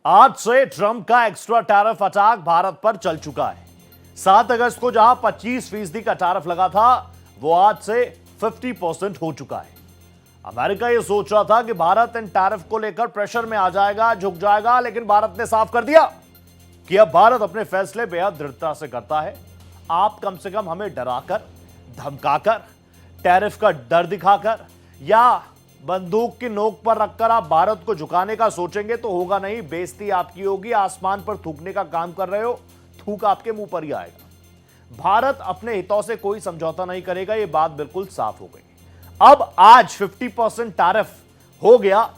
आज से ट्रंप का एक्स्ट्रा टैरिफ अटैक भारत पर चल चुका है। 7 अगस्त को जहां 25% का टैरिफ लगा था, वो आज से 50% हो चुका है। अमेरिका ये सोच रहा था कि भारत इन टैरिफ को लेकर प्रेशर में आ जाएगा, झुक जाएगा, लेकिन भारत ने साफ कर दिया कि अब भारत अपने फैसले बेहद दृढ़ता से करता है। आप कम से कम हमें डराकर, धमकाकर, टैरिफ का डर दिखाकर या बंदूक की नोक पर रखकर आप भारत को झुकाने का सोचेंगे तो होगा नहीं। बेइज्जती आपकी होगी। आसमान पर थूकने का काम कर रहे हो, थूक आपके मुंह पर ही आएगा। भारत अपने हितों से कोई समझौता नहीं करेगा, यह बात बिल्कुल साफ हो गई। अब आज 50% टैरिफ हो गया।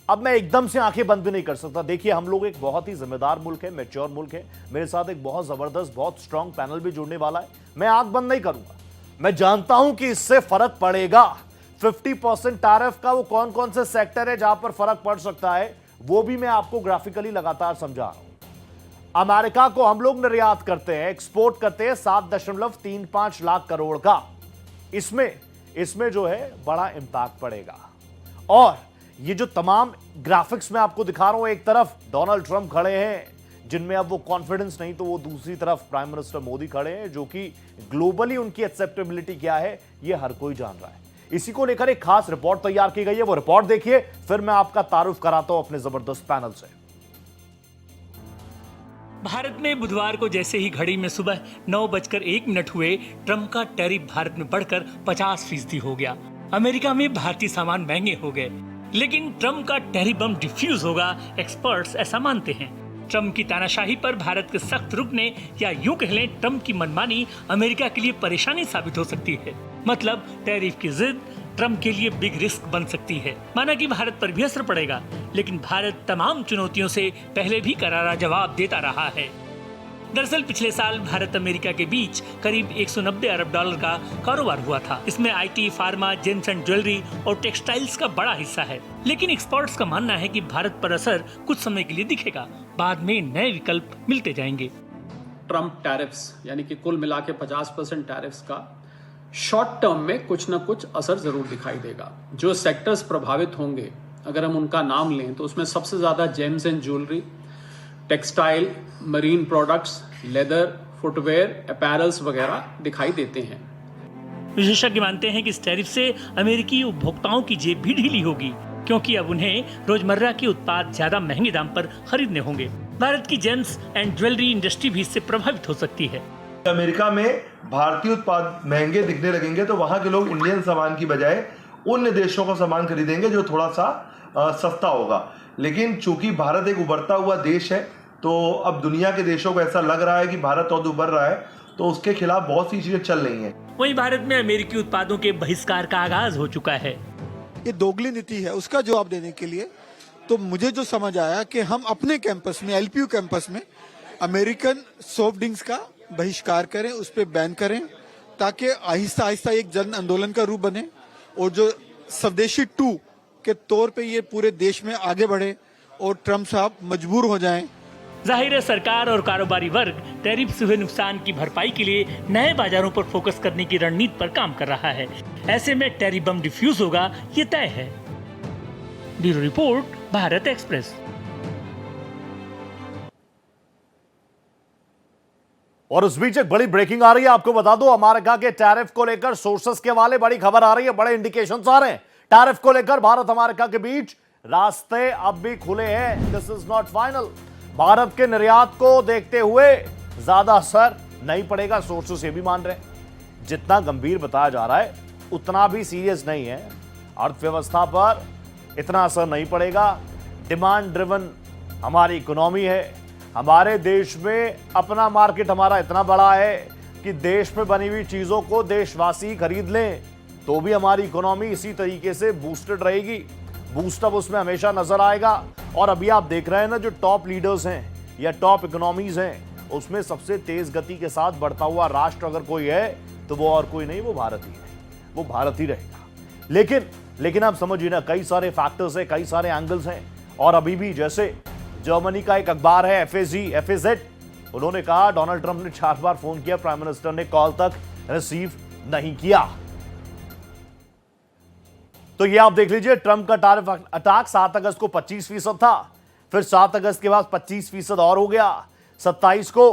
अब मैं एकदम से आंखें बंद भी नहीं कर सकता। देखिए, हम लोग एक बहुत ही जिम्मेदार मुल्क है, मैच्योर मुल्क है। मेरे साथ एक बहुत जबरदस्त, बहुत स्ट्रांग पैनल भी जुड़ने वाला है। मैं आंख बंद नहीं करूंगा। मैं जानता हूं कि इससे फर्क पड़ेगा। 50% टैरिफ का वो कौन कौन से सेक्टर है जहां पर फर्क पड़ सकता है, वो भी मैं आपको ग्राफिकली लगातार समझा रहा हूं। अमेरिका को हम लोग निर्यात करते हैं, एक्सपोर्ट करते हैं 7.35 लाख करोड़ का। इसमें जो है बड़ा इंपैक्ट पड़ेगा। और ये जो तमाम ग्राफिक्स मैं आपको दिखा रहा हूं, एक तरफ डोनाल्ड ट्रंप खड़े हैं जिनमें अब वो कॉन्फिडेंस नहीं, तो वो दूसरी तरफ प्राइम मिनिस्टर मोदी खड़े हैं, जो कि ग्लोबली उनकी एक्सेप्टेबिलिटी क्या है ये हर कोई जान रहा है। इसी को लेकर एक खास रिपोर्ट तैयार की गई है। वो रिपोर्ट देखिए, फिर मैं आपका तारुफ कराता हूं अपने जबरदस्त पैनल से। भारत में बुधवार को जैसे ही घड़ी में सुबह 9:01 हुए, ट्रंप का टैरिफ भारत में बढ़कर 50% हो गया। अमेरिका में भारतीय सामान महंगे हो गए, लेकिन ट्रंप का टैरिफ बम डिफ्यूज होगा, एक्सपर्ट्स ऐसा मानते हैं। ट्रंप की तानाशाही पर भारत के सख्त रुकने, या यूं कह लें ट्रंप की मनमानी, अमेरिका के लिए परेशानी साबित हो सकती है। मतलब टैरिफ की जिद ट्रंप के लिए बिग रिस्क बन सकती है। माना कि भारत पर भी असर पड़ेगा, लेकिन भारत तमाम चुनौतियों से पहले भी करारा जवाब देता रहा है। दरअसल पिछले साल भारत अमेरिका के बीच करीब 190 अरब डॉलर का कारोबार हुआ था। इसमें IT, pharma, James and jewellery और टेक्सटाइल्स का बड़ा हिस्सा है। लेकिन एक्सपर्ट्स का मानना है कि भारत पर असर कुछ समय के लिए दिखेगा, बाद में नए विकल्प मिलते जाएंगे। ट्रंप टैरिफ्स यानी कि कुल मिला के 50% टैरिफ्स का शॉर्ट टर्म में कुछ न कुछ असर जरूर दिखाई देगा। जो सेक्टर्स प्रभावित होंगे, अगर हम उनका नाम लें तो उसमें सबसे ज्यादा James and jewellery, textile, marine products, leather, footwear, apparels वगैरह दिखाई देते हैं। विशेषज्ञ मानते हैं कि इस टैरिफ से अमेरिकी उपभोक्ताओं की जेब भी ढीली होगी, क्योंकि अब उन्हें रोजमर्रा के उत्पाद ज्यादा महंगे दाम पर खरीदने होंगे। भारत की जेम्स एंड ज्वेलरी इंडस्ट्री भी इससे प्रभावित हो सकती है। अमेरिका में भारतीय उत्पाद महंगे दिखने लगेंगे तो वहां के लोग इंडियन सामान की बजाय उन देशों का सामान खरीदेंगे जो थोड़ा सा सस्ता होगा। लेकिन चूंकि भारत एक उभरता हुआ देश है, तो अब दुनिया के देशों को ऐसा लग रहा है कि भारत और उभर रहा है, तो उसके खिलाफ बहुत सी चीजें चल रही हैं। वहीं भारत में अमेरिकी उत्पादों के बहिष्कार का आगाज हो चुका है। ये दोगली नीति है, उसका जवाब देने के लिए तो मुझे जो समझ आया कि हम अपने कैंपस में, एलपीयू कैंपस में अमेरिकन सॉफ्ट ड्रिंक्स का बहिष्कार करें, उस पर बैन करें, ताकि आहिस्ता आहिस्ता एक जन आंदोलन का रूप बने और जो स्वदेशी 2 के तौर पे ये पूरे देश में आगे बढ़े और ट्रंप साहब मजबूर हो जाएं। जाहिर है सरकार और कारोबारी वर्ग टैरिफ से हुए नुकसान की भरपाई के लिए नए बाजारों पर फोकस करने की रणनीति पर काम कर रहा है। ऐसे में टैरिफ बम डिफ्यूज होगा, ये तय है। Bureau report, Bharat express. और उस बीच एक बड़ी ब्रेकिंग आ रही है, आपको बता दो। अमेरिका के टैरिफ को लेकर सोर्सेस के वाले बड़ी खबर आ रही है, बड़े इंडिकेशंस आ रहे हैं। टैरिफ को लेकर भारत अमेरिका के बीच रास्ते अब भी खुले हैं। This is not final. Bharat के निर्यात को देखते हुए ज्यादा असर नहीं पड़ेगा, सोर्सेस ये भी मान रहे हैं। जितना गंभीर बताया जा रहा है उतना भी सीरियस नहीं है। अर्थव्यवस्था पर इतना असर नहीं पड़ेगा। डिमांड ड्रिवन हमारी इकोनॉमी है। हमारे देश में अपना मार्केट हमारा इतना बड़ा है कि देश में बनी हुई चीजों को देशवासी खरीद लें तो भी हमारी इकोनॉमी इसी तरीके से बूस्टेड रहेगी। बूस्टअप उसमें हमेशा नजर आएगा। और अभी आप देख रहे हैं ना, जो टॉप लीडर्स हैं या टॉप इकोनॉमीज हैं, उसमें सबसे तेज गति के साथ बढ़ता हुआ राष्ट्र अगर कोई है तो वो और कोई नहीं, वो भारत ही है। वो भारत ही रहेगा। लेकिन आप समझिए ना, कई सारे फैक्टर्स हैं, कई सारे एंगल्स हैं। और अभी भी जैसे जर्मनी का एक अखबार है FAZ, उन्होंने कहा डोनाल्ड ट्रंप ने 4 बार फोन किया, प्राइम मिनिस्टर ने कॉल तक रिसीव नहीं किया। तो ये आप देख लीजिए, ट्रंप का टैरिफ अटैक 7 अगस्त को 25% था, फिर 7 अगस्त के बाद 25% और हो गया 27 को।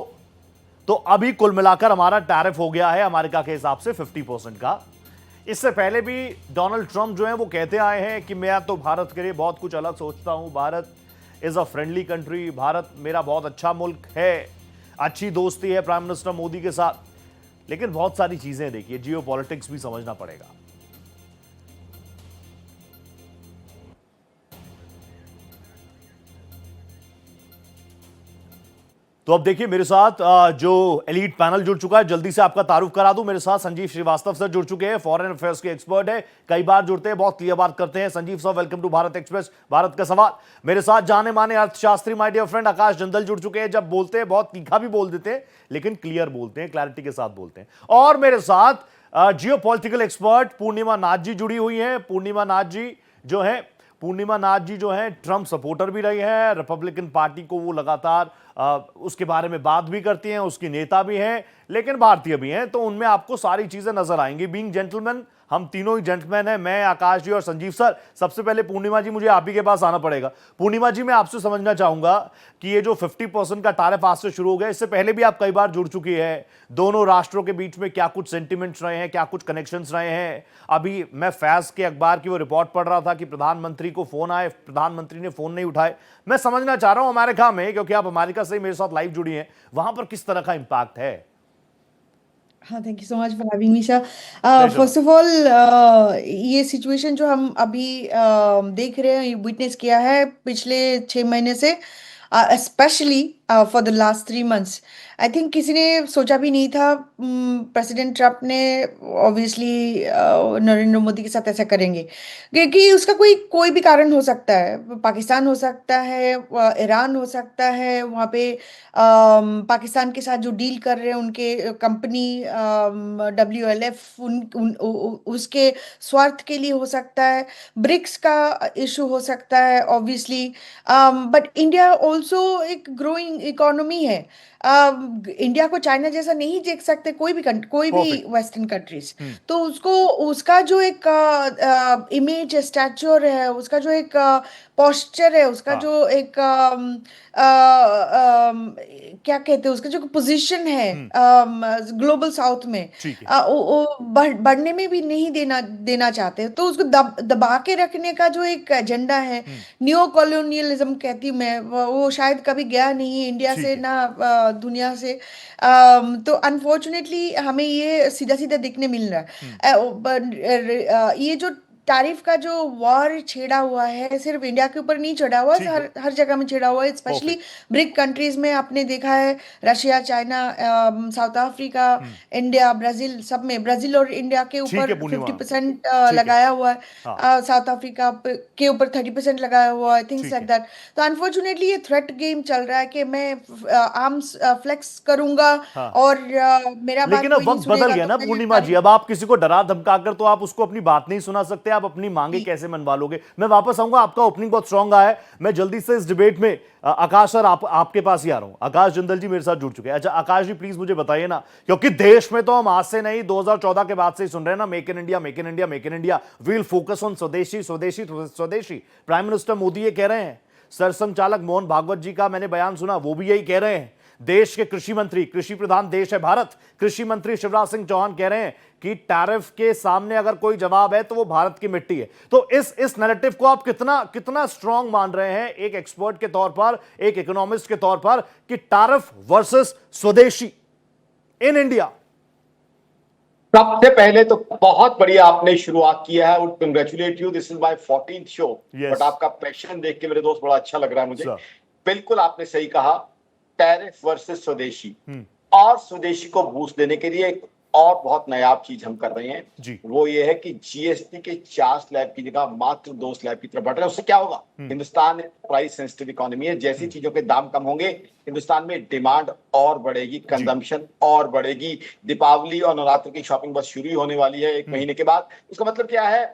तो अभी कुल मिलाकर हमारा टैरिफ हो गया है अमेरिका के हिसाब से 50% का। इससे पहले भी डोनाल्ड ट्रंप जो है वो कहते आए हैं कि मैं तो भारत के लिए बहुत कुछ अलग सोचता हूं, Bharat is a friendly country, Bharat मेरा बहुत अच्छा मुल्क है, अच्छी दोस्ती है प्राइम मिनिस्टर मोदी के साथ। लेकिन बहुत सारी चीजें देखिए, जियो पॉलिटिक्स भी समझना पड़ेगा। तो अब देखिए मेरे साथ जो एलीट पैनल जुड़ चुका है, जल्दी से आपका तारुफ करा दूं। मेरे साथ संजीव श्रीवास्तव सर जुड़ चुके हैं, फॉरेन अफेयर्स के एक्सपर्ट है, कई बार जुड़ते हैं, बहुत क्लियर बात करते हैं। Sanjeev sir, welcome to Bharat express, Bharat का सवाल। मेरे साथ जाने माने अर्थशास्त्री my dear friend Akash Jindal जुड़ चुके हैं। जब बोलते हैं बहुत तीखा भी बोल देते हैं, लेकिन क्लियर बोलते हैं, क्लैरिटी के साथ बोलते हैं। और मेरे साथ जियो पॉलिटिकल एक्सपर्ट पूर्णिमा नाथ जी जुड़ी हुई है। पूर्णिमा नाथ जी जो है ट्रंप सपोर्टर भी रही है, रिपब्लिकन पार्टी को वो लगातार उसके बारे में बात भी करती हैं, उसकी नेता भी हैं, लेकिन भारतीय भी हैं। तो उनमें आपको सारी चीजें नजर आएंगी। बीइंग जेंटलमैन, हम तीनों ही जेंटलमैन हैं, मैं, आकाश जी और संजीव सर। सबसे पहले पूर्णिमा जी, मुझे आप ही के पास आना पड़ेगा। पूर्णिमा जी, मैं आपसे समझना चाहूंगा कि ये जो 50% का टैरिफ आज से शुरू हो गया, इससे पहले भी आप कई बार जुड़ चुकी है, दोनों राष्ट्रों के बीच में क्या कुछ सेंटिमेंट्स रहे हैं, क्या कुछ कनेक्शंस रहे हैं। अभी मैं फैज के अखबार की वो रिपोर्ट पढ़ रहा था कि प्रधानमंत्री को फोन आए, प्रधानमंत्री ने फोन नहीं उठाए। मैं समझना चाह रहा हूं अमेरिका में, क्योंकि आप अमेरिका से मेरे साथ लाइव जुड़ी हैं, वहां पर किस तरह का इंपैक्ट है। हाँ, thank you so much for having me sir. Pleasure. First of all, ये सिचुएशन जो हम अभी देख रहे हैं, विटनेस किया है पिछले 6 महीने से, specially for the last 3 months, I think किसी ने सोचा भी नहीं था प्रेसिडेंट ट्रम्प ने ऑब्वियसली नरेंद्र मोदी के साथ ऐसा करेंगे, क्योंकि उसका कोई भी कारण हो सकता है। पाकिस्तान हो सकता है, ईरान हो सकता है, वहाँ पे पाकिस्तान के साथ जो डील कर रहे हैं उनके कंपनी WLF, उसके स्वार्थ के लिए हो सकता है, ब्रिक्स का इशू हो सकता है ऑब्वियसली, बट इंडिया ऑल्सो एक ग्रोइंग इकोनॉमी है। इंडिया को चाइना जैसा नहीं देख सकते कोई भी Perfect. Western countries. तो उसका जो एक इमेज स्टैचर है, उसका जो एक पोस्चर है, उसका हाँ। जो एक क्या कहते हैं, उसका जो पोजीशन है ग्लोबल साउथ में, ठीक है। वो बढ़ने में भी नहीं देना चाहते। तो उसको दबा के रखने का जो एक एजेंडा है, न्यो कॉलोनियलिज्म कहती हूँ मैं, वो शायद कभी गया नहीं है इंडिया ठीक से है। ना दुनिया से। तो अनफॉर्चुनेटली हमें ये सीधा सीधा दिखने मिल रहा है। ये जो तारीफ का जो वॉर छेड़ा हुआ है, सिर्फ इंडिया के ऊपर नहीं छेड़ा हुआ, ठीक है। हर जगह में छेड़ा हुआ है, स्पेशली ब्रिक कंट्रीज में आपने देखा है, Russia, China, south Africa, India, Brazil, सब में, ब्राजील और इंडिया के ठीक ऊपर है पूर्णिमा। 50% है। लगाया हुआ है, हाँ। साउथ अफ्रीका के ऊपर 30% लगाया हुआ है, थिंग्स ठीक लाइक है। दैट। तो अनफॉर्चुनेटली ये थ्रेट गेम चल रहा है कि मैं आर्म्स फ्लेक्स करूंगा हाँ। और मेरा बात लेकिन अब कोई नहीं वक्त बदल सुनेगा गया तो ना मैं पूर्णिमा जी, अब आप किसी को डरा धमका कर तो आप उसको अपनी बात नहीं सुना सकते, आप अपनी मांगे कैसे मनवा लोगे। मैं वापस आऊंगा, आपका ओपनिंग बहुत स्ट्रांग आया है। मैं जल्दी से इस डिबेट में आकाश सर आपके पास ही आ रहा हूं। आकाश जिंदल जी मेरे साथ जुड़ चुके हैं। अच्छा आकाश जी, प्लीज मुझे बताइए ना, क्योंकि देश में तो हम आज से नहीं 2014 के बाद से ही सुन रहे हैं ना, make in India, make in India, make in India, we'll focus on swadeshi swadeshi स्वदेशी। प्राइम मिनिस्टर मोदी ये कह रहे हैं, सरसंघचालक मोहन भागवत जी का मैंने बयान सुना, वो भी यही कह रहे हैं। देश के कृषि मंत्री, कृषि प्रधान देश है भारत, कृषि मंत्री शिवराज सिंह चौहान कह रहे हैं कि टैरिफ के सामने अगर कोई जवाब है तो वो भारत की मिट्टी है। तो इस नैरेटिव को आप कितना स्ट्रांग मान रहे हैं एक एक्सपर्ट के तौर पर, एक इकोनॉमिस्ट के तौर पर, कि टैरिफ वर्सेस स्वदेशी इन इंडिया? सबसे पहले तो बहुत बढ़िया आपने शुरुआत किया है, would congratulate you, this is my 14th show. But आपका पैशन देख के मेरे दोस्त बड़ा अच्छा लग रहा है मुझे। बिल्कुल आपने सही कहा, टैरिफ वर्सेस स्वदेशी, और स्वदेशी को बूस्ट देने के लिए एक और बहुत नायाब चीज हम कर रहे हैं जी। वो ये है कि जीएसटी के 4 स्लैब की जगह मात्र 2 स्लैब की तरफ बढ़ रहे हैं। उससे क्या होगा? हिंदुस्तान प्राइस सेंसिटिव इकोनॉमी है, जैसी चीजों के दाम कम होंगे हिंदुस्तान में डिमांड और बढ़ेगी, कंजम्पशन और बढ़ेगी। दीपावली और नवरात्र की शॉपिंग बस शुरू ही होने वाली है 1 महीने के बाद। उसका मतलब क्या है?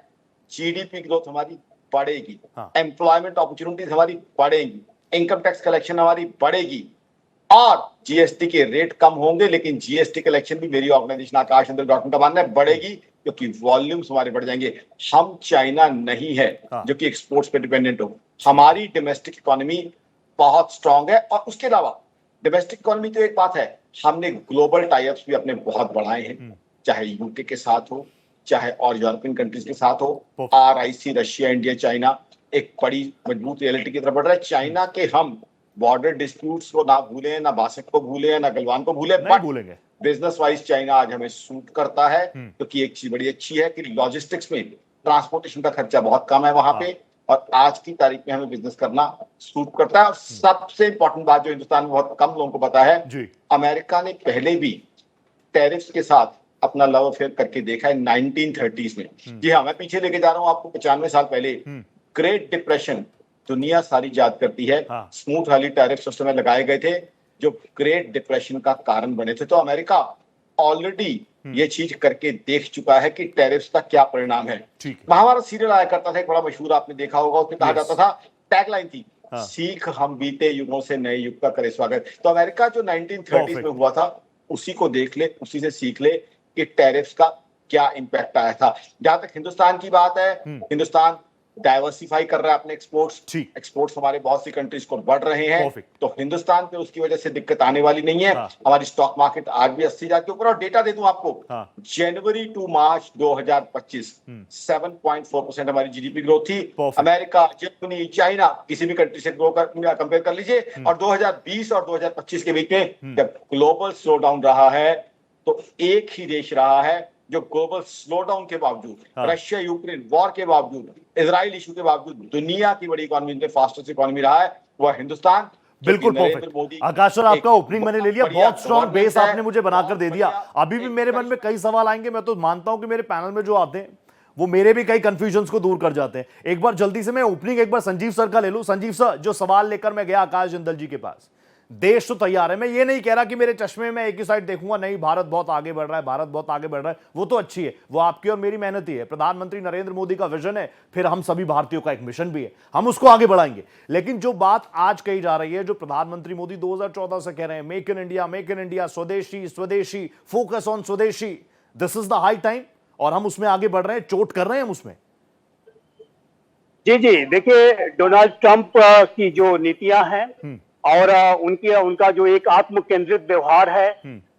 जीडीपी ग्रोथ हमारी बढ़ेगी, एम्प्लॉयमेंट अपॉर्चुनिटीज हमारी बढ़ेगी, इनकम टैक्स कलेक्शन हमारी बढ़ेगी, और जीएसटी के रेट कम होंगे, लेकिन जीएसटी कलेक्शन भी मेरी ऑर्गेनाइजेशन आकाशचंद्र.com का मानना है बढ़ेगी, क्योंकि वॉल्यूम्स हमारे बढ़ जाएंगे। हम चाइना नहीं है जो कि एक्सपोर्ट्स पे डिपेंडेंट हो। हमारी डोमेस्टिक इकोनॉमी बहुत स्ट्रांग है। और उसके अलावा डोमेस्टिक इकोनॉमी तो एक बात है, हमने ग्लोबल टाइप्स भी अपने बहुत बढ़ाए हैं, चाहे यूके के साथ हो, चाहे और यूरोपियन कंट्रीज के साथ हो। RIC, रशिया, इंडिया, चाइना एक बड़ी मजबूत रियलिटी की तरफ बढ़ रहा है। चाइना के हम बॉर्डर डिस्प्यूट्स को ना भूलें, ना बासठ को भूलें, ना गलवान को भूलें, नहीं भूलेंगे। बिजनेस वाइज चाइना आज हमें सूट करता है, क्योंकि एक चीज बड़ी अच्छी है कि लॉजिस्टिक्स में ट्रांसपोर्टेशन का खर्चा बहुत कम है वहां पे, और आज की तारीख में हमें बिजनेस करना सूट करता है। और सबसे इंपॉर्टेंट बात जो हिंदुस्तान में बहुत कम लोगों को पता है, अमेरिका ने पहले भी टैरिफ्स के साथ अपना लव अफेयर करके देखा है 1930s में। जी हाँ, मैं पीछे लेके जा रहा हूँ आपको 95 साल पहले। ग्रेट डिप्रेशन दुनिया सारी याद करती है, स्मूथ वाली टैरिफ्स उस समय लगाए गए थे जो ग्रेट डिप्रेशन का कारण बने थे। तो अमेरिका ऑलरेडी ये चीज करके देख चुका है कि टैरिफ्स का क्या परिणाम है। महाभारत सीरियल आया करता था, एक बड़ा मशहूर, आपने देखा होगा, उसमें कहा जाता था, टैगलाइन थी, सीख हम बीते युगों से नए युग का करे स्वागत। तो अमेरिका जो 1930s में हुआ था, उसी को देख ले, उसी से सीख ले कि टैरिफ्स का क्या इंपैक्ट आया था। जहां तक हिंदुस्तान की बात है, हिंदुस्तान डाइवर्सिफाई कर रहा है अपने एक्सपोर्ट्स हमारे बहुत सी कंट्रीज को बढ़ रहे हैं, तो हिंदुस्तान पे उसकी वजह से दिक्कत आने वाली नहीं है। हमारी स्टॉक मार्केट आज भी 80,000 के ऊपर, और डेटा दे दूं आपको, जनवरी टू मार्च 2025 7.4% हमारी जीडीपी ग्रोथ थी। अमेरिका, जर्मनी, चाइना, किसी भी कंट्री से कंपेयर कर लीजिए। और 2020 और 2025 के बीच में जब ग्लोबल स्लो डाउन रहा है, तो एक ही देश रहा है जो ग्लोबल स्लोडाउन के बावजूद, रशिया यूक्रेन वॉर के बावजूद, इजराइल इशू के बावजूद दुनिया की बड़ी इकोनॉमी में फास्टेस्ट इकोनॉमी रहा है, वह हिंदुस्तान। बिल्कुल परफेक्ट। आकाश सर, आपका ओपनिंग मैंने ले लिया, बहुत स्ट्रॉन्ग बेस आपने मुझे बनाकर दे दिया। अभी भी मेरे मन में कई सवाल आएंगे, मैं तो मानता हूं कि मेरे पैनल में जो आते हैं वो मेरे भी कई कंफ्यूजन्स को दूर कर जाते हैं। एक बार जल्दी से मैं ओपनिंग एक बार संजीव सर का ले लूं। संजीव सर, जो सवाल लेकर मैं गया आकाश जिंदल जी के पास, देश तो तैयार है, मैं ये नहीं कह रहा कि मेरे चश्मे में एक ही साइड देखूंगा, नहीं भारत बहुत आगे बढ़ रहा है, भारत बहुत आगे बढ़ रहा है, वो तो अच्छी है, वो आपकी और मेरी मेहनत ही है। प्रधानमंत्री नरेंद्र मोदी का विजन है, फिर हम सभी भारतीयों का एक मिशन भी है, हम उसको आगे बढ़ाएंगे। लेकिन जो बात आज कही जा रही है, जो प्रधानमंत्री मोदी 2014 से कह रहे हैं, मेक इन इंडिया, स्वदेशी स्वदेशी, फोकस ऑन स्वदेशी, this is the high time, और हम उसमें आगे बढ़ रहे हैं, चोट कर रहे हैं हम उसमें। जी जी, देखिए, डोनाल्ड ट्रंप की जो नीतियां हैं और उनका जो एक आत्म केंद्रित व्यवहार है,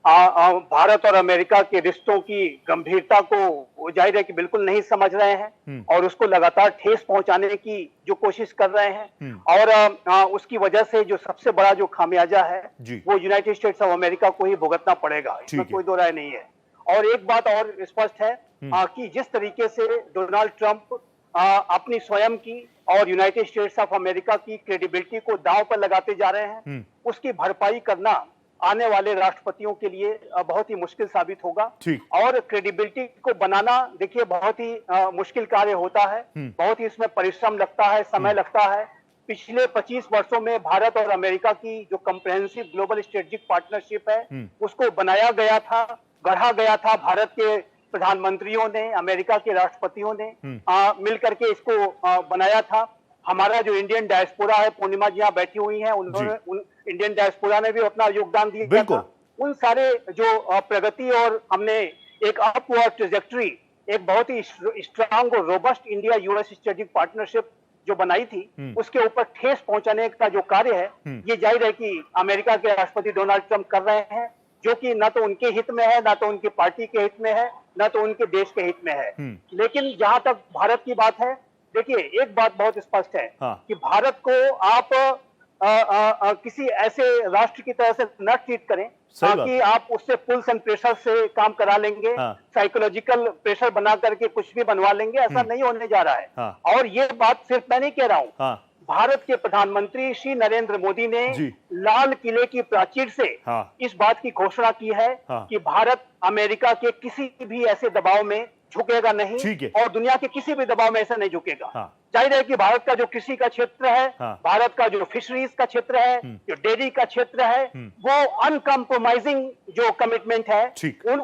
भारत और अमेरिका के रिश्तों की गंभीरता को जाहिर है कि बिल्कुल नहीं समझ रहे हैं, और उसको लगातार ठेस पहुंचाने की जो कोशिश कर रहे हैं। और उसकी वजह से जो सबसे बड़ा जो खामियाजा है वो यूनाइटेड स्टेट्स ऑफ अमेरिका को ही भुगतना पड़ेगा, इसमें कोई दो राय नहीं है। और एक बात और स्पष्ट है कि जिस तरीके से डोनाल्ड ट्रंप अपनी स्वयं की और यूनाइटेड स्टेट्स ऑफ अमेरिका की क्रेडिबिलिटी को दांव पर लगाते जा रहे हैं, उसकी भरपाई करना आने वाले राष्ट्रपतियों के लिए बहुत ही मुश्किल साबित होगा। और क्रेडिबिलिटी को बनाना, देखिए, बहुत ही मुश्किल कार्य होता है, बहुत ही इसमें परिश्रम लगता है, समय लगता है। पिछले 25 वर्षों में भारत और अमेरिका की जो कम्प्रहेंसिव ग्लोबल स्ट्रेटेजिक पार्टनरशिप है, उसको बनाया गया था, गढ़ा गया था भारत के प्रधानमंत्रियों ने, अमेरिका के राष्ट्रपतियों ने मिलकर के इसको बनाया था। हमारा जो इंडियन डायस्पोरा है, पूर्णिमा जी यहाँ बैठी हुई हैं, उन्होंने इंडियन डायस्पोरा ने भी अपना योगदान दिया था। उन सारे जो प्रगति, और हमने एक अपवर्ड ट्रैजेक्टरी, एक बहुत ही स्ट्रांग और robust India US strategic partnership जो बनाई थी, उसके ऊपर ठेस पहुंचाने का जो कार्य है, ये जाहिर है कि अमेरिका के राष्ट्रपति डोनाल्ड ट्रंप कर रहे हैं, जो कि ना तो उनके हित में है, ना तो उनकी पार्टी के हित में है, ना तो उनके देश के हित में है। लेकिन जहां तक भारत की बात है, देखिए, एक बात बहुत स्पष्ट है कि भारत को आप किसी ऐसे राष्ट्र की तरह से न ट्रीट करें कि आप उससे पुल्स एंड प्रेशर से काम करा लेंगे, साइकोलॉजिकल प्रेशर बना करके कुछ भी बनवा लेंगे, ऐसा नहीं होने जा रहा है। और ये बात सिर्फ मैं नहीं कह रहा हूं, भारत के प्रधानमंत्री श्री नरेंद्र मोदी ने लाल किले की प्राचीर से इस बात की घोषणा की है कि भारत अमेरिका के किसी भी ऐसे दबाव में झुकेगा नहीं, और दुनिया के किसी भी दबाव में ऐसा नहीं झुकेगा। जाहिर है कि भारत का जो कृषि का क्षेत्र है, भारत का जो फिशरीज का क्षेत्र है, जो डेयरी का क्षेत्र है, वो अनकम्प्रोमाइजिंग जो कमिटमेंट है,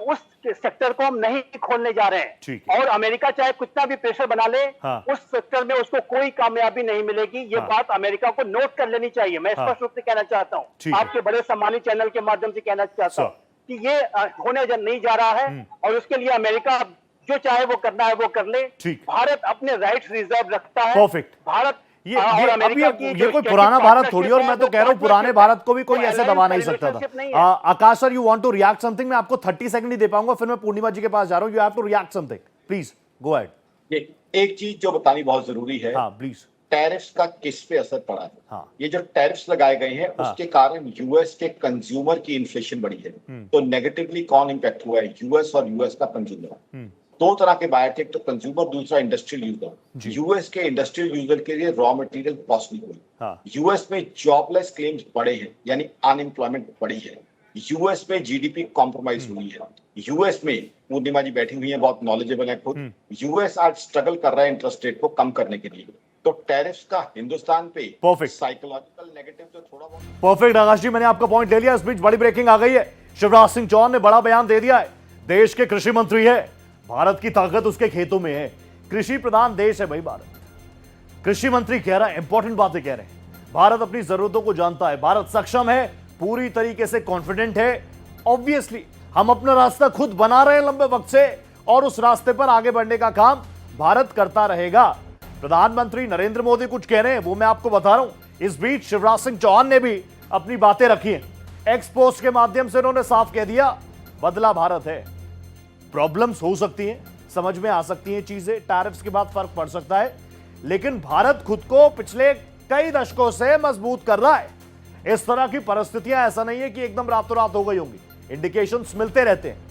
उस सेक्टर को हम नहीं खोलने जा रहे हैं। और अमेरिका चाहे कितना भी प्रेशर बना ले, उस सेक्टर में उसको कोई कामयाबी नहीं मिलेगी। ये बात अमेरिका को नोट कर लेनी चाहिए। मैं स्पष्ट रूप से कहना चाहता हूँ, आपके बड़े सम्मानित चैनल के माध्यम से कहना चाहता हूँ कि ये होने नहीं जा रहा है, और उसके लिए अमेरिका जो चाहे वो करना है वो कर ले। भारत अपने राइट्स रिजर्व रखता है। भारत और अब अमेरिका की ये जो कोई strategic पुराना भारत partnership थोड़ी, और है, मैं तो वो कह रहा हूं पुराने partnership भारत को भी है, कोई वो ऐसे alliance दबा का नहीं सकता relationship नहीं है। था। Akash sir, you want to react something? मैं आपको 30 सेकंड ही दे पाऊंगा, फिर मैं पूर्णिमा जी के पास जा रहा हूं। You have to react something, please go ahead. एक चीज जो बतानी बहुत जरूरी है, हाँ प्लीज। टैरिफ्स का किस पे असर पड़ा है। हाँ। ये जो टैरिफ्स लगाए गए हैं हाँ। उसके कारण यूएस के कंज्यूमर की इन्फ्लेशन बढ़ी है। तो नेगेटिवली कौन इंपैक्ट हुआ है, यूएस और यूएस का कंज्यूमर। दो तरह के बायर थे, एक तो कंज्यूमर, दूसरा इंडस्ट्रियल यूजर। यूएस के इंडस्ट्रियल यूजर के लिए रॉ मटेरियल कॉस्टली हुई। हाँ। यूएस में जॉबलेस क्लेम्स बढ़े हैं, यानी अनएम्प्लॉयमेंट बढ़ी है। यूएस में जीडीपी कॉम्प्रोमाइज हुई है। यूएस में पूर्णिमा जी बैठी हुई है, बहुत नॉलेजेबल है खुद। यूएस आज स्ट्रगल कर रहा है इंटरेस्ट रेट को कम करने के लिए। तो टैरिफ्स का हिंदुस्तान पे Perfect. साइकोलॉजिकल नेगेटिव तो थोड़ा बहुत। परफेक्ट आकाश जी, मैंने आपका पॉइंट ले लिया। इस बीच बड़ी ब्रेकिंग आ गई है। शिवराज सिंह चौहान ने बड़ा बयान दे दिया है। देश के कृषि मंत्री है, भारत की ताकत उसके खेतों में है। कृषि प्रधान देश है भाई भारत। कृषि मंत्री कह रहा है, इंपॉर्टेंट बातें कह रहे हैं। भारत अपनी जरूरतों को जानता है, भारत सक्षम है, पूरी तरीके से कॉन्फिडेंट है। ऑब्वियसली हम अपना रास्ता खुद बना रहे हैं लंबे वक्त से, और उस रास्ते पर आगे बढ़ने का काम भारत करता रहेगा। प्रधानमंत्री नरेंद्र मोदी कुछ कह रहे हैं, वो मैं आपको बता रहा हूं। इस बीच शिवराज सिंह चौहान ने भी अपनी बातें रखी हैं। एक्स पोस्ट के माध्यम से उन्होंने साफ कह दिया, बदला भारत है। प्रॉब्लम्स हो सकती हैं, समझ में आ सकती हैं चीजें, टैरिफ्स के बाद फर्क पड़ सकता है, लेकिन भारत खुद को पिछले कई दशकों से मजबूत कर रहा है। इस तरह की परिस्थितियां ऐसा नहीं है कि एकदम रातों रात हो गई होंगी, इंडिकेशंस मिलते रहते हैं।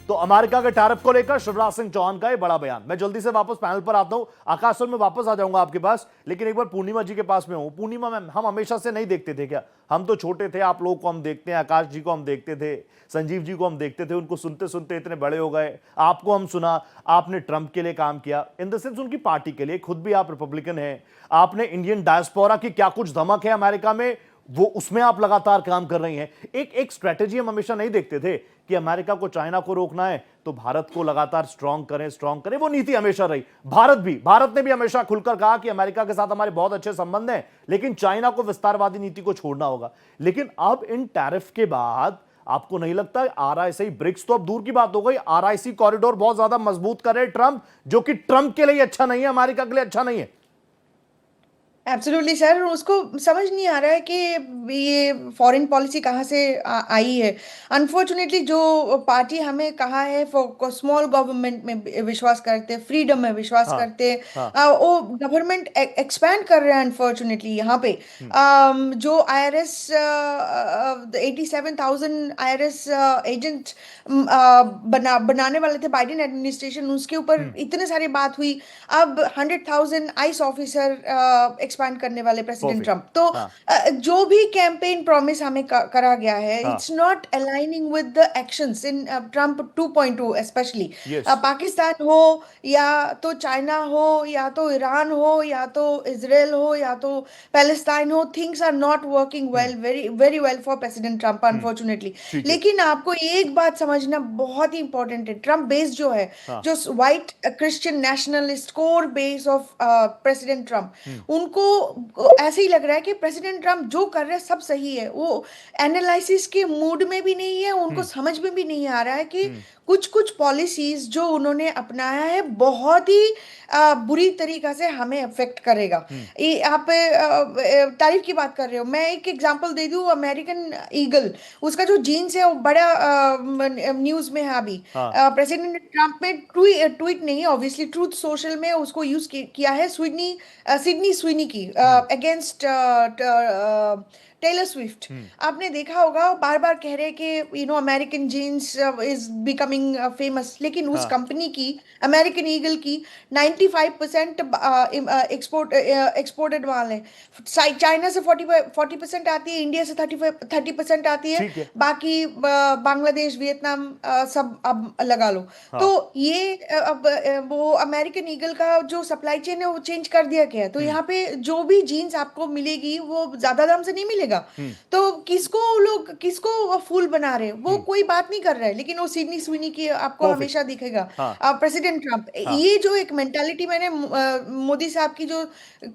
तो अमेरिका के टैरिफ को लेकर शिवराज सिंह चौहान का ये बड़ा बयान। मैं जल्दी से वापस पैनल पर आता हूं। आकाश सर, मैं वापस आ जाऊंगा आपके पास, लेकिन एक बार पूर्णिमा जी के पास में हूं। पूर्णिमा मैम, हम हमेशा से नहीं देखते थे क्या? हम तो छोटे थे, आप लोगों को हम देखते हैं, आकाश जी को हम देखते थे, संजीव जी को हम देखते थे, उनको सुनते सुनते इतने बड़े हो गए। आपको हम सुना, आपने ट्रंप के लिए काम किया, इन द सेंस उनकी पार्टी के लिए, खुद भी आप रिपब्लिकन हैं। आपने इंडियन डायस्पोरा की क्या कुछ धमक है अमेरिका में, वो उसमें आप लगातार काम कर रही हैं। एक स्ट्रेटेजी हम हमेशा नहीं देखते थे कि अमेरिका को चाइना को रोकना है तो भारत को लगातार स्ट्रांग करें, वो नीति हमेशा रही। भारत ने भी हमेशा खुलकर कहा कि अमेरिका के साथ हमारे बहुत अच्छे संबंध हैं, लेकिन चाइना को विस्तारवादी नीति को छोड़ना होगा। लेकिन अब इन टैरिफ के बाद आपको नहीं लगता आरआईसी, ब्रिक्स तो अब दूर की बात हो गई, आरआईसी कॉरिडोर बहुत ज्यादा मजबूत करे ट्रंप, जो कि ट्रंप के लिए अच्छा नहीं है, अमेरिका के लिए अच्छा नहीं है? एब्सोल्युटली सर, उसको समझ नहीं आ रहा है कि ये फॉरेन पॉलिसी कहाँ से आई है। अनफॉर्चुनेटली जो पार्टी हमें कहा है स्मॉल गवर्नमेंट में विश्वास करते, फ्रीडम में विश्वास हाँ, करते, हाँ। वो गवर्नमेंट एक्सपैंड कर रहे हैं अनफॉर्चुनेटली यहाँ पे। जो IRS 87,000 IRS एजेंट बनाने वाले थे बाइडेन एडमिनिस्ट्रेशन, उसके ऊपर इतने सारी बात हुई। अब 100,000 ICE ऑफिसर एक्सपैंड करने वाले प्रेसिडेंट ट्रंप। तो जो भी कैंपेन प्रॉमिस हमें करा गया है, it's not aligning with the actions in Trump 2.0 specially. Pakistan हो या तो चाइना हो या तो ईरान हो या तो इजराइल हो या तो पैलेस्टाइन हो, things are not working well, very very well for President Trump unfortunately. लेकिन आपको एक बात समझना बहुत ही इंपॉर्टेंट है, ट्रंप बेस जो है, जो white Christian nationalist core base of President Trump, उनको ऐसे ही लग रहा है कि प्रेसिडेंट ट्रंप जो कर रहे हैं सब सही है। वो एनालिसिस के मूड में भी नहीं है, उनको समझ में भी नहीं आ रहा है कि कुछ कुछ पॉलिसीज जो उन्होंने अपनाया है बहुत ही बुरी तरीका से हमें अफेक्ट करेगा। आप तारीफ की बात कर रहे हो, मैं एक एग्जांपल दे दूं, अमेरिकन ईगल, उसका जो जीन्स है वो बड़ा न्यूज में है अभी। प्रेसिडेंट ट्रंप ने ट्वीट नहीं, ऑब्वियसली ट्रूथ सोशल में उसको यूज किया है, सिडनी स्विनी की अगेंस्ट टेलर स्विफ्ट। आपने देखा होगा, बार बार कह रहे कि American jeans is becoming famous, लेकिन उस कंपनी की, अमेरिकन ईगल की 95% एक्सपोर्टेड माल है। चाइना से 40% आती है, इंडिया से 30% आती है, बाकी बांग्लादेश, वियतनाम सब अब लगा लो। तो ये अब वो अमेरिकन ईगल का जो सप्लाई चेन है वो चेंज कर दिया गया है। तो यहाँ पे जो भी जीन्स आपको मिलेगी वो ज्यादा दाम से नहीं मिलेगा। तो किसको फूल बना रहे, वो कोई बात नहीं कर रहा है, लेकिन वो सिडनी स्विनी की आपको हमेशा दिखेगा। प्रेसिडेंट ट्रंप, ये जो एक मेंटालिटी मैंने मोदी साहब की जो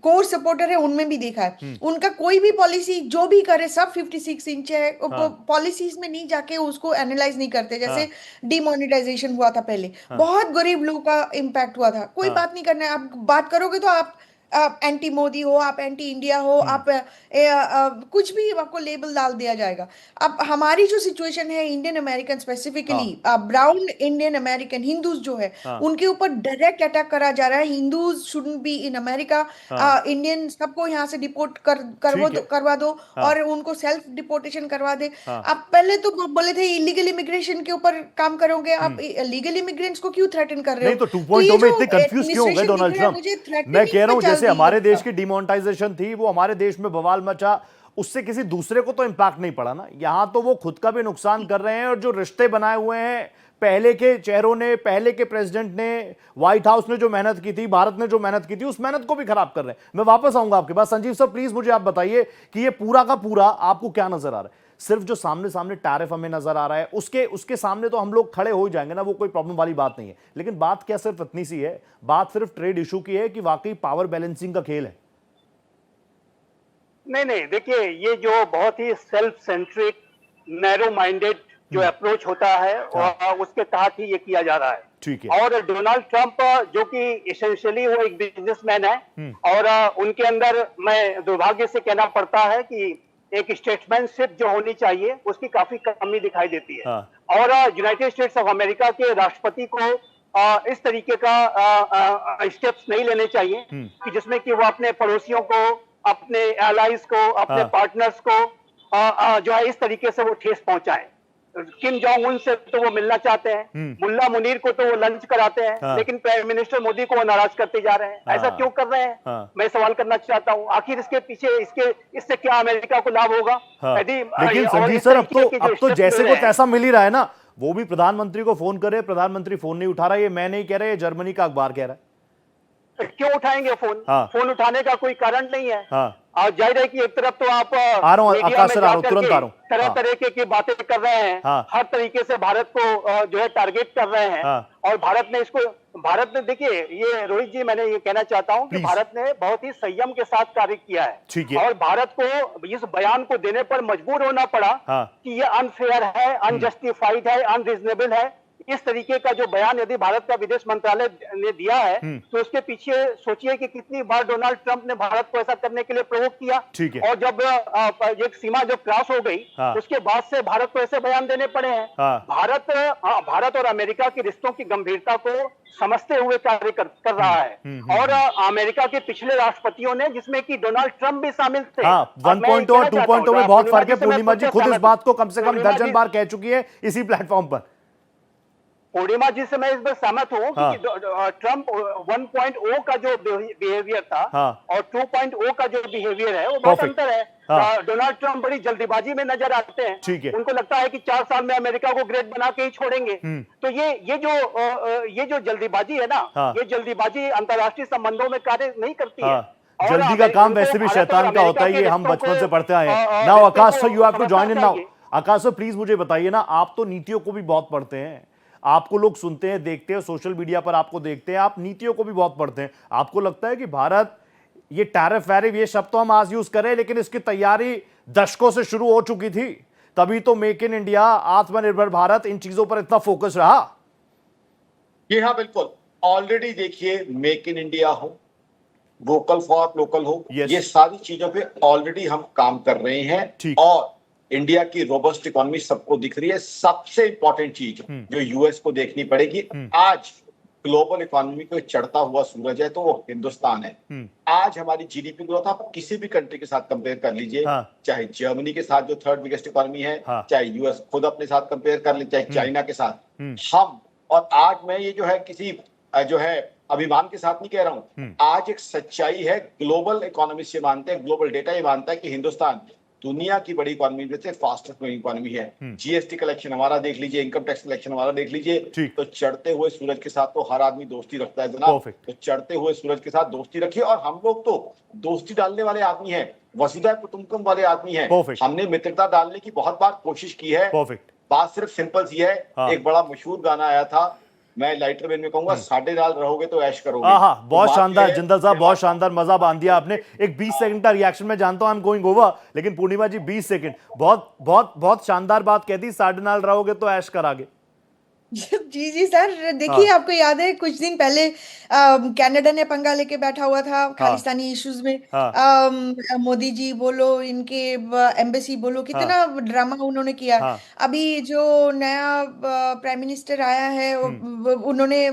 कोर सपोर्टर है उनमें भी देखा है। उनका कोई भी पॉलिसी जो भी करे सब 56 इंच है, पॉलिसीज में नहीं जाके उसको एनालाइज नहीं करते। जैसे डिमोनेटाइजेशन हुआ था पहले, बहुत गरीब लोगों का इम्पैक्ट हुआ था, कोई बात नहीं करना है। आप बात करोगे तो आप आप एंटी मोदी हो, आप एंटी इंडिया हो, आप कुछ भी आपको लेबल डाल दिया जाएगा। अब हमारी जो सिचुएशन है Indian American specifically, brown Indian American Hindus जो है उनके ऊपर डायरेक्ट अटैक करा जा रहा है। Hindus shouldn't be in America, Indian सबको यहाँ से डिपोर्ट करवा दो और उनको सेल्फ डिपोर्टेशन करवा दे। आप पहले तो बोले थे इलीगल इमिग्रेशन के ऊपर काम करोगे, आप लीगल इमिग्रेंट्स को क्यों थ्रेटन कर रहे नहीं हो? तो 2.0 में इतने कंफ्यूज क्यों हो गए डोनाल्ड ट्रंप? मैं कह रहा हूं जैसे हमारे देश की डिमोनेटाइजेशन थी, वो हमारे देश में बवाल मचा, उससे किसी दूसरे को तो इंपैक्ट नहीं पड़ा ना। यहां तो वो खुद का भी नुकसान कर रहे हैं, और जो रिश्ते बनाए हुए हैं पहले के चेहरों ने, पहले के प्रेसिडेंट ने, व्हाइट हाउस ने जो मेहनत की थी, भारत ने जो मेहनत की थी, उस मेहनत को भी खराब कर रहे हैं। मैं वापस आऊंगा आपके पास। संजीव सर प्लीज मुझे आप बताइए कि ये पूरा का पूरा आपको क्या नजर आ रहा है? सिर्फ जो सामने सामने टैरिफ हमें नजर आ रहा है, उसके सामने तो हम लोग खड़े हो ही जाएंगे ना, वो कोई प्रॉब्लम वाली बात नहीं है। लेकिन बात क्या सिर्फ इतनी सी है? बात सिर्फ ट्रेड इशू की है कि वाकई पावर बैलेंसिंग का खेल है? नहीं, देखिए, ये जो बहुत ही सेल्फ सेंट्रिक, नैरो माइंडेड जो अप्रोच होता है, उसके तहत ही ये किया जा रहा है। ठीक है। और डोनाल्ड ट्रंप जो कि एसेंशियली वो एक बिजनेसमैन है, और उनके अंदर मैं दुर्भाग्य से कहना पड़ता है कि एक स्टेट्समैनशिप जो होनी चाहिए उसकी काफी कमी दिखाई देती है। और यूनाइटेड स्टेट्स ऑफ अमेरिका के राष्ट्रपति को इस तरीके का स्टेप्स नहीं लेने चाहिए कि जिसमें कि वो अपने पड़ोसियों को, अपने एलाइज को, अपने पार्टनर्स को जो है इस तरीके से वो ठेस पहुंचाएं। किम जोंग उन से तो वो मिलना चाहते हैं, मुल्ला मुनीर को तो वो लंच कराते हैं, लेकिन प्राइम मिनिस्टर मोदी को वो नाराज करते जा रहे हैं। ऐसा क्यों कर रहे हैं? मैं सवाल करना चाहता हूं, आखिर इसके पीछे इससे क्या अमेरिका को लाभ होगा? लेकिन संजीव सर अब तो जैसे को तैसा मिल ही रहा है ना। वो भी प्रधानमंत्री को फोन करे, प्रधानमंत्री फोन नहीं उठा रहा। ये मैं नहीं कह रहा, ये जर्मनी का अखबार कह रहा है। क्यों उठाएंगे फोन? फोन उठाने का कोई कारण नहीं है। और जाहिर है कि एक तरफ तो आप आ रहा हूं आकाश सर, तुरंत आ रहा हूं, तरह तरह की बातें कर रहे हैं, हर तरीके से भारत को जो है टारगेट कर रहे हैं। और भारत ने देखिए, ये रोहित जी, मैंने ये कहना चाहता हूं कि भारत ने बहुत ही संयम के साथ कार्य किया है। और भारत को इस बयान को देने पर मजबूर होना पड़ा कि ये अनफेयर है, अनजस्टिफाइड है, अनरीजनेबल है। इस तरीके का जो बयान यदि भारत का विदेश मंत्रालय ने दिया है, तो उसके पीछे सोचिए कि कितनी बार डोनाल्ड ट्रंप ने भारत को ऐसा करने के लिए प्रोवोक किया। और जब एक सीमा जब क्रॉस हो गई, उसके बाद से भारत को ऐसे बयान देने पड़े हैं। भारत और अमेरिका के रिश्तों की गंभीरता को समझते हुए कार्य कर रहा है। और अमेरिका के पिछले राष्ट्रपतियों ने, जिसमें कि डोनाल्ड ट्रंप भी शामिल थे। 1.0 और 2.0 में बहुत फर्क है। पूर्णिमा जी खुद इस बात को कम से कम दर्जन बार कह चुकी है इसी प्लेटफॉर्म पर। पूर्णिमा जी से मैं इस बार सहमत हूं कि ट्रंप 1.0 का जो बिहेवियर था और 2.0 का जो बिहेवियर है वो बहुत अंतर है। डोनाल्ड ट्रंप बड़ी जल्दीबाजी में नजर आते हैं। उनको लगता है कि 4 साल में अमेरिका को ग्रेट बना के ही छोड़ेंगे। तो ये जो जल्दीबाजी है ना, ये जल्दीबाजी अंतर्राष्ट्रीय संबंधों में कार्य नहीं करती है। जल्दी का काम वैसे भी शैतान का होता है, ये हम बचपन से पढ़ते आए हैं। Now Akash sir, you have to join in now. Akash sir please मुझे बताइए ना, आप तो नीतियों को भी बहुत पढ़ते हैं, आपको लोग सुनते हैं, देखते हैं, सोशल मीडिया पर आपको देखते हैं, आप नीतियों को भी बहुत पढ़ते हैं। आपको लगता है कि भारत, ये टैरिफ वैरिफ ये शब्द तो हम आज यूज करें, लेकिन इसकी तैयारी दशकों से शुरू हो चुकी थी, तभी तो मेक इन इंडिया, आत्मनिर्भर भारत, इन चीजों पर इतना फोकस रहा? जी हाँ, बिल्कुल। ऑलरेडी देखिए, मेक इन इंडिया हो, वोकल फॉर लोकल हो, ये सारी चीजों पे ऑलरेडी हम काम कर रहे हैं। और इंडिया की रोबस्ट इकोनॉमी सबको दिख रही है। सबसे इंपॉर्टेंट चीज जो यूएस को देखनी पड़ेगी, आज ग्लोबल इकोनॉमी को चढ़ता हुआ सूरज है तो वो हिंदुस्तान है। आज हमारी जीडीपी ग्रोथ आप किसी भी कंट्री के साथ कंपेयर कर लीजिए, चाहे जर्मनी के साथ जो 3rd बिगेस्ट इकोनॉमी है, चाहे यूएस खुद अपने साथ कंपेयर कर ले, चाहे चाइना के साथ हम। और आज मैं ये जो है किसी जो है अभिमान के साथ नहीं कह रहा हूं, आज एक सच्चाई है, ग्लोबल इकोनॉमी से मानते हैं, ग्लोबल डेटा ये मानता है कि हिंदुस्तान दुनिया की बड़ी इकोनॉमी में से फास्टेस्ट ग्रोइंग इकोनॉमी है। जीएसटी कलेक्शन हमारा देख लीजिए, इनकम टैक्स कलेक्शन हमारा देख लीजिए। तो चढ़ते हुए सूरज के साथ तो हर आदमी दोस्ती रखता है जनाब। तो चढ़ते हुए सूरज के साथ दोस्ती रखिए। और हम लोग तो दोस्ती डालने वाले आदमी हैं, वसुधैव कुटुंबकम वाले आदमी हैं। हमने मित्रता डालने की बहुत बार कोशिश की है। बात सिर्फ सिंपल सी है। एक बड़ा मशहूर गाना आया था, मैं लाइटर वेन में कहूंगा, साढ़े नाल रहोगे तो ऐश करोगे। बहुत शानदार जिंदल साहब, बहुत शानदार, मजा बांध दिया आपने। एक 20 सेकंड का रिएक्शन में जानता हूं, आई एम गोइंग ओवर, लेकिन पूर्णिमा जी 20 सेकंड, बहुत बहुत बहुत शानदार बात कहती, साढ़े नाल रहोगे तो ऐश करागे। जी जी सर, देखिए आपको याद है कुछ दिन पहले कनाडा ने पंगा लेके बैठा हुआ था खालिस्तानी इश्यूज में। हाँ। मोदी जी बोलो, इनके एम्बेसी बोलो, कितना ड्रामा उन्होंने किया। हाँ। अभी जो नया प्राइम मिनिस्टर आया है उन्होंने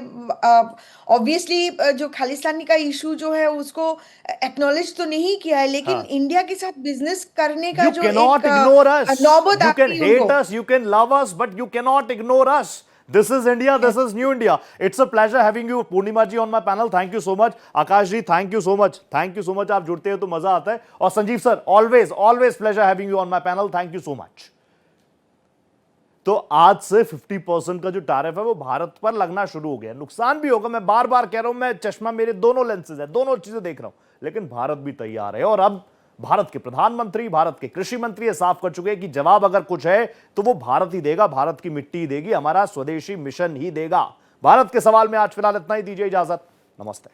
ऑब्वियसली जो खालिस्तानी का इशू जो है उसको एक्नॉलेज तो नहीं किया है, लेकिन हाँ। इंडिया के साथ बिजनेस करने का You जो cannot एक ignore us. नौबत You can आती hate उनको। us, you can love us, but you cannot ignore us. This is India. This is New India. It's a pleasure having you, Purnima ji, on my panel. Thank you so much. Akash ji, thank you so much. Thank you so much. आप जुड़ते हैं तो मजा आता है. और Sanjeev sir, always pleasure having you on my panel. Thank you so much. तो आज से 50% का जो टैरिफ है वो भारत पर लगना शुरू हो गया। नुकसान भी होगा, मैं बार बार कह रहा हूं, मैं चश्मा मेरे दोनों लेंसेज है, दोनों चीजें देख रहा हूं, लेकिन भारत भी तैयार है। और अब भारत के प्रधानमंत्री, भारत के कृषि मंत्री ये साफ कर चुके हैं कि जवाब अगर कुछ है तो वो भारत ही देगा, भारत की मिट्टी ही देगी, हमारा स्वदेशी मिशन ही देगा। भारत के सवाल में आज फिलहाल इतना ही, दीजिए इजाजत, नमस्ते।